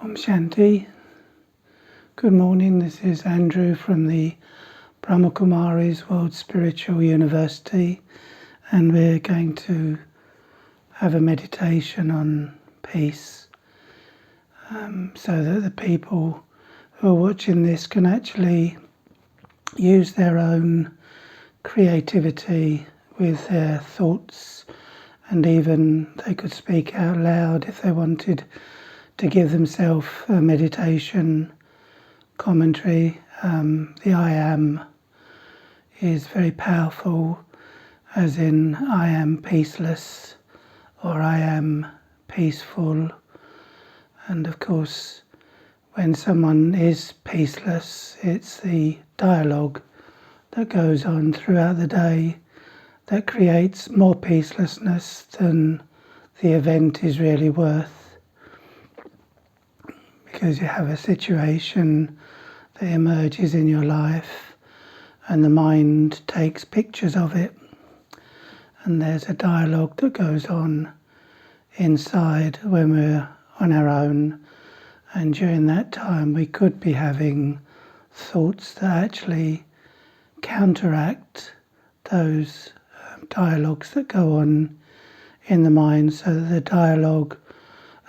Om Shanti. Good morning, this is Andrew from the Brahmakumaris World Spiritual University, and we're going to have a meditation on peace, so that the people who are watching this can actually use their own creativity with their thoughts, and even they could speak out loud if they wanted to give themselves a meditation commentary. The I am is very powerful, as in I am peaceless or I am peaceful. And of course, when someone is peaceless, it's the dialogue that goes on throughout the day that creates more peacelessness than the event is really worth. Because you have a situation that emerges in your life and the mind takes pictures of it, and there's a dialogue that goes on inside when we're on our own, and during that time we could be having thoughts that actually counteract those dialogues that go on in the mind, so that the dialogue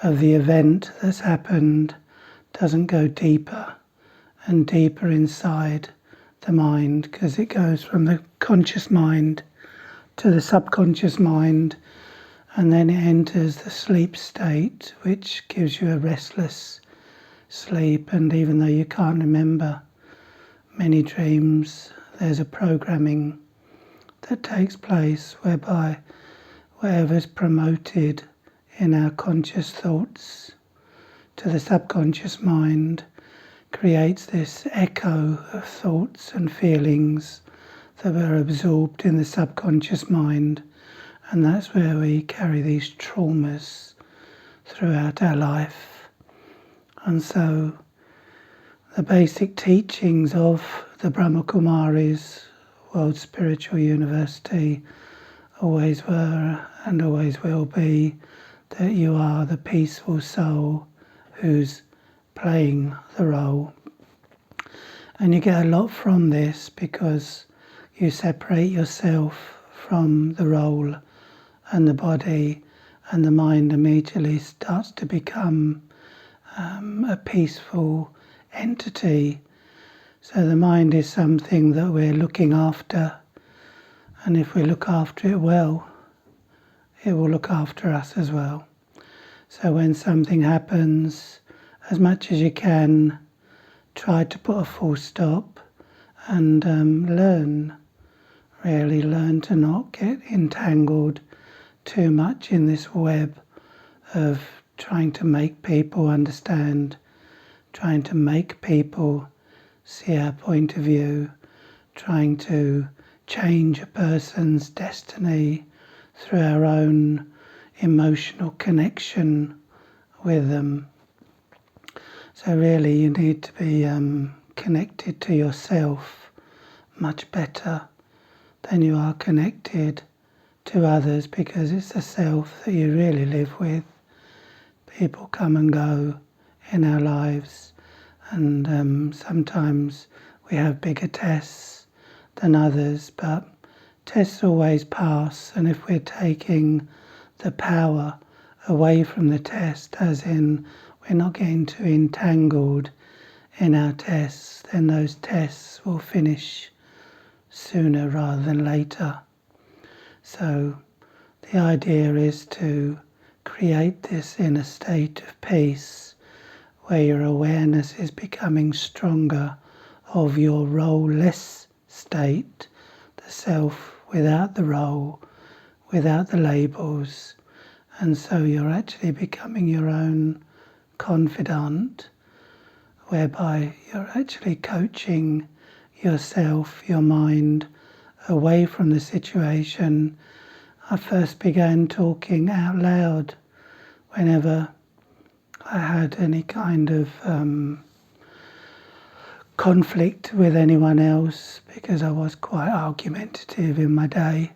of the event that's happened doesn't go deeper and deeper inside the mind, because it goes from the conscious mind to the subconscious mind, and then it enters the sleep state, which gives you a restless sleep. And even though you can't remember many dreams, there's a programming that takes place whereby whatever's promoted in our conscious thoughts to the subconscious mind creates this echo of thoughts and feelings that were absorbed in the subconscious mind, and that's where we carry these traumas throughout our life. And so the basic teachings of the Brahmakumaris World Spiritual University always were and always will be that you are the peaceful soul who's playing the role. And you get a lot from this because you separate yourself from the role, and the body and the mind immediately starts to become a peaceful entity. So the mind is something that we're looking after, and if we look after it well, it will look after us as well. So when something happens, as much as you can, try to put a full stop and really learn to not get entangled too much in this web of trying to make people understand, trying to make people see our point of view, trying to change a person's destiny through our own emotional connection with them. So really you need to be connected to yourself much better than you are connected to others, because it's the self that you really live with. People come and go in our lives, and sometimes we have bigger tests than others, but tests always pass. And if we're taking the power away from the test, as in we're not getting too entangled in our tests, then those tests will finish sooner rather than later. So the idea is to create this inner state of peace where your awareness is becoming stronger of your role-less state, the self without the role, without the labels, and so you're actually becoming your own confidant, whereby you're actually coaching yourself, your mind, away from the situation. I first began talking out loud whenever I had any kind of conflict with anyone else, because I was quite argumentative in my day,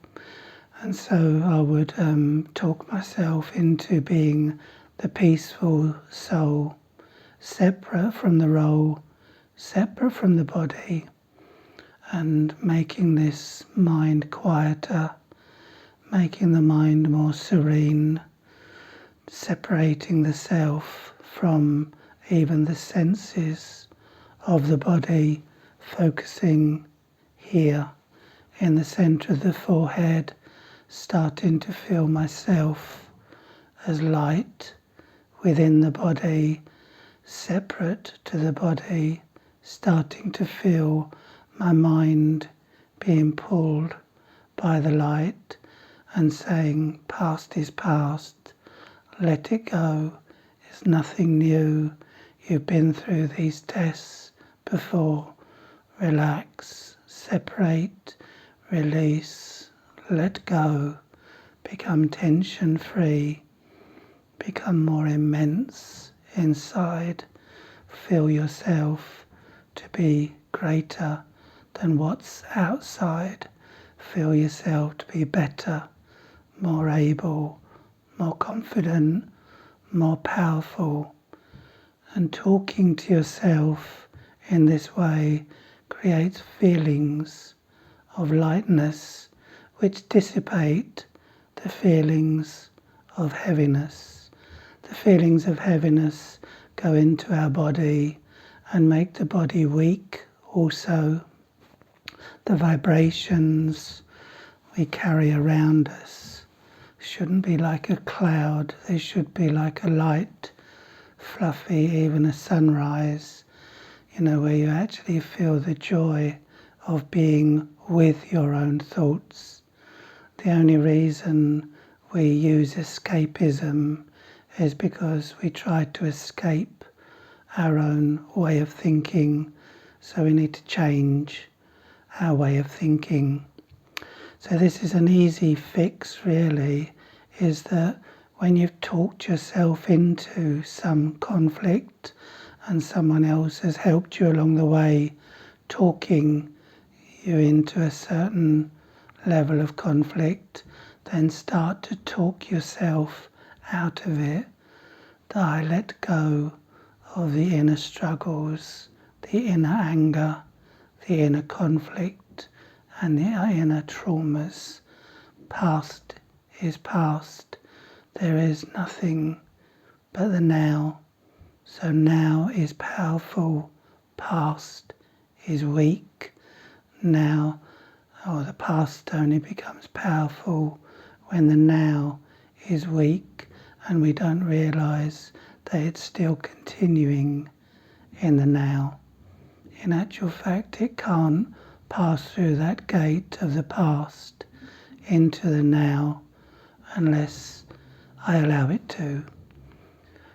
and so I would talk myself into being the peaceful soul separate from the role, separate from the body, and making this mind quieter, making the mind more serene, separating the self from even the senses of the body, focusing here in the center of the forehead, starting to feel myself as light within the body, separate to the body, starting to feel my mind being pulled by the light and saying, past is past, let it go, it's nothing new, you've been through these tests before, relax, separate, release, let go, become tension free, become more immense inside, feel yourself to be greater than what's outside, feel yourself to be better, more able, more confident, more powerful. And talking to yourself in this way creates feelings of lightness which dissipate the feelings of heaviness. The feelings of heaviness go into our body and make the body weak also. The vibrations we carry around us shouldn't be like a cloud, they should be like a light, fluffy, even a sunrise, where you actually feel the joy of being with your own thoughts. The only reason we use escapism is because we try to escape our own way of thinking, so we need to change our way of thinking. So this is an easy fix, really, is that when you've talked yourself into some conflict and someone else has helped you along the way, talking you into a certain level of conflict, then start to talk yourself out of it. I let go of the inner struggles, the inner anger, the inner conflict, and the inner traumas. Past is past. There is nothing but the now. So now is powerful, past is weak. Now, the past only becomes powerful when the now is weak and we don't realize that it's still continuing in the now. In actual fact, it can't pass through that gate of the past into the now unless I allow it to.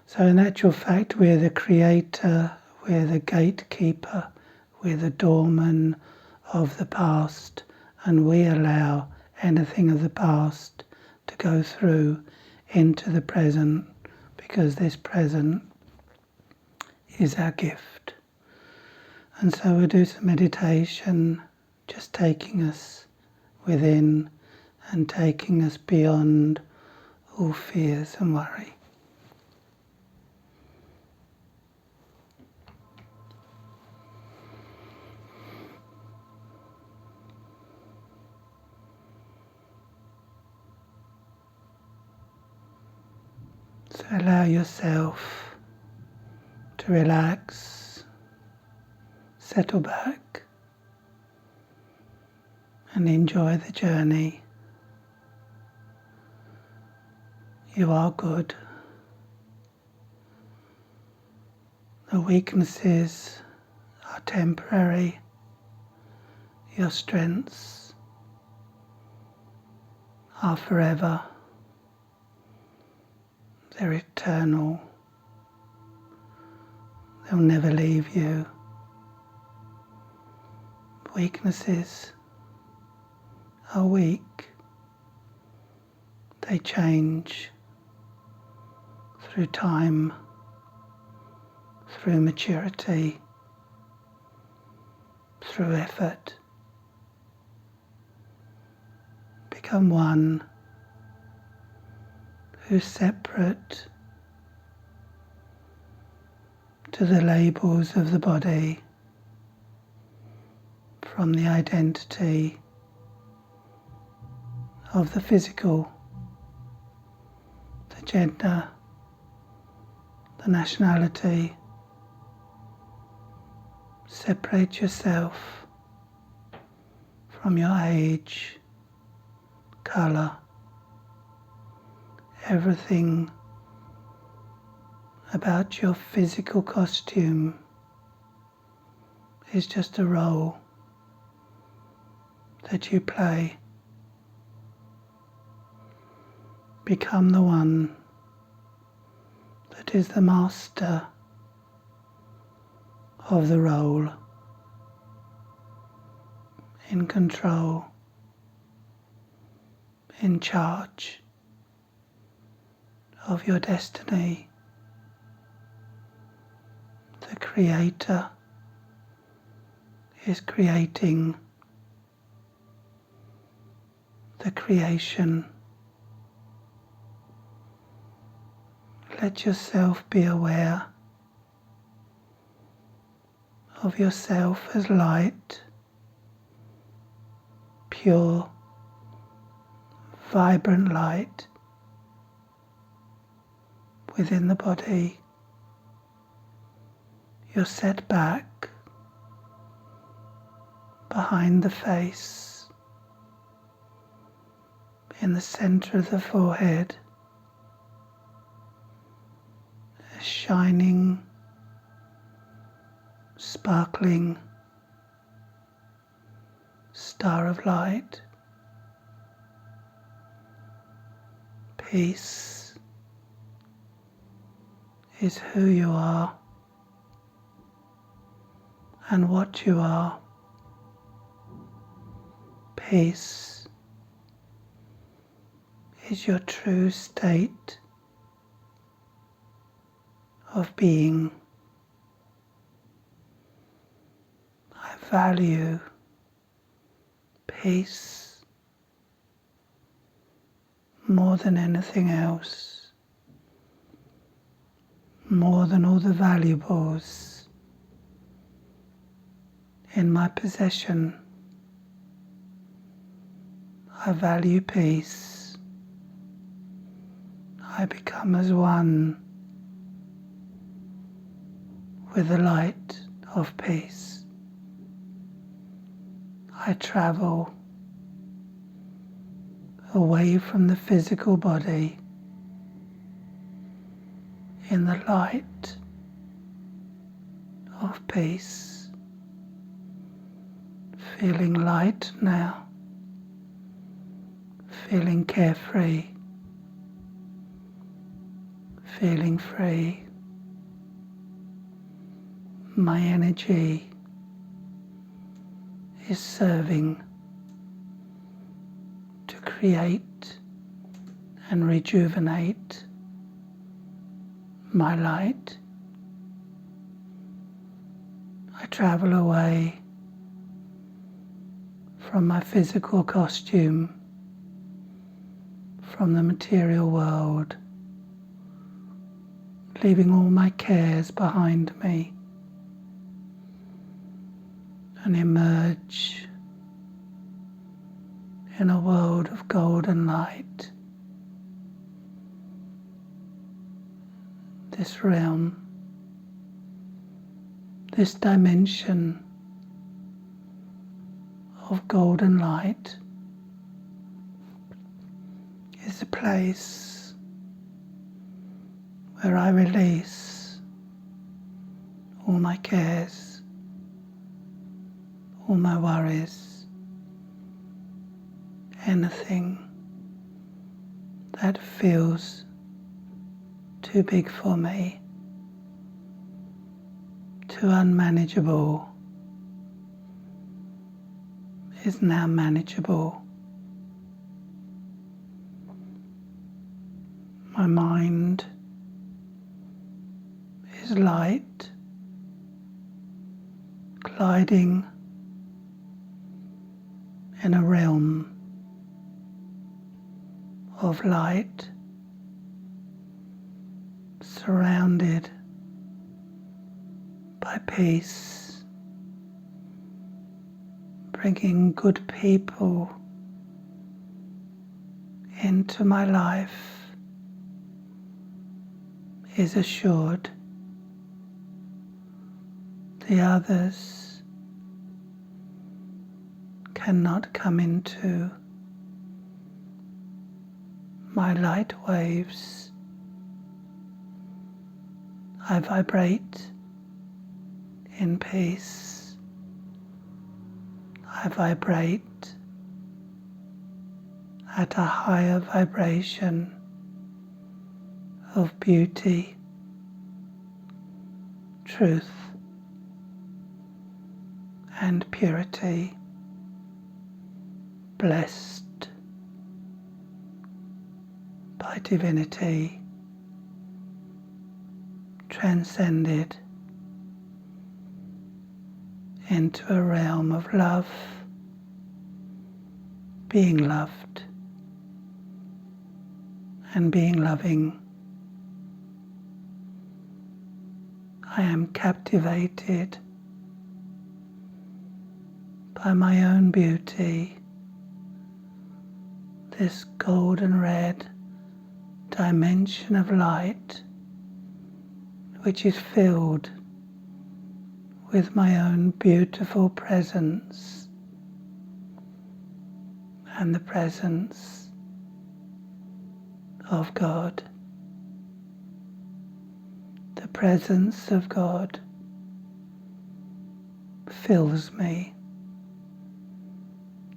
So in actual fact, we're the creator, we're the gatekeeper, we're the doorman of the past, and we allow anything of the past to go through into the present, because this present is our gift. And so we'll do some meditation, just taking us within and taking us beyond all fears and worry. So allow yourself to relax, settle back, and enjoy the journey. You are good. The weaknesses are temporary. Your strengths are forever. They're eternal. They'll never leave you. Weaknesses are weak. They change through time, through maturity, through effort. Become one who's separate to the labels of the body, from the identity of the physical, the gender, the nationality. Separate yourself from your age, colour, everything about your physical costume is just a role that you play. Become the one that is the master of the role, in control, in charge of your destiny. The Creator is creating the creation. Let yourself be aware of yourself as light, pure, vibrant light within the body. You're set back behind the face, in the center of the forehead, a shining, sparkling star of light. Peace is who you are and what you are. Peace is your true state of being. I value peace more than anything else, more than all the valuables in my possession. I value peace. I become as one with the light of peace. I travel away from the physical body in the light of peace, feeling light now, feeling carefree, feeling free. My energy is serving to create and rejuvenate my light. I travel away from my physical costume, from the material world, leaving all my cares behind me, and emerge in a world of golden light. This realm, this dimension of golden light is a place where I release all my cares, all my worries, anything that feels too big for me, too unmanageable, is now manageable. My mind is light, gliding in a realm of light, surrounded by peace, bringing good people into my life is assured. The others cannot come into my light waves. I vibrate in peace. I vibrate at a higher vibration of beauty, truth, and purity, blessed by divinity, transcended into a realm of love, being loved and being loving. I am captivated by my own beauty, this golden red dimension of light which is filled with my own beautiful presence and the presence of God. The presence of God fills me,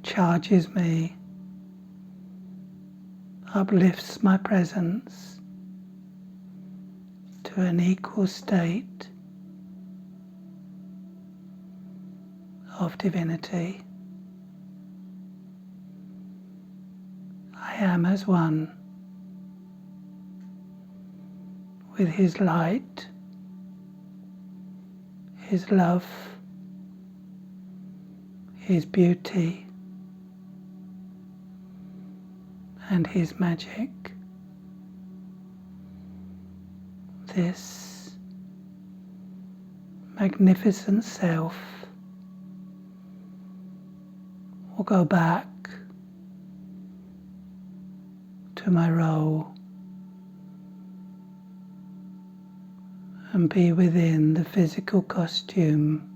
charges me, uplifts my presence to an equal state of divinity. I am as one with His light, His love, His beauty, and His magic. This magnificent self will go back to my role and be within the physical costume,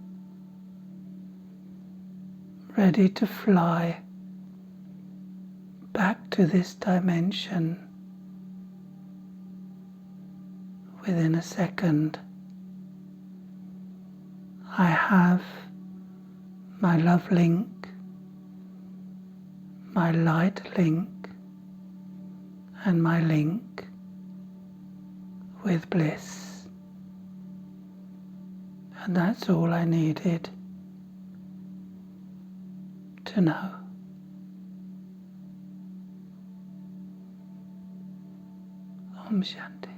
ready to fly back to this dimension within a second. I have my love link, my light link, and my link with bliss. And that's all I needed to know. Om Shanti.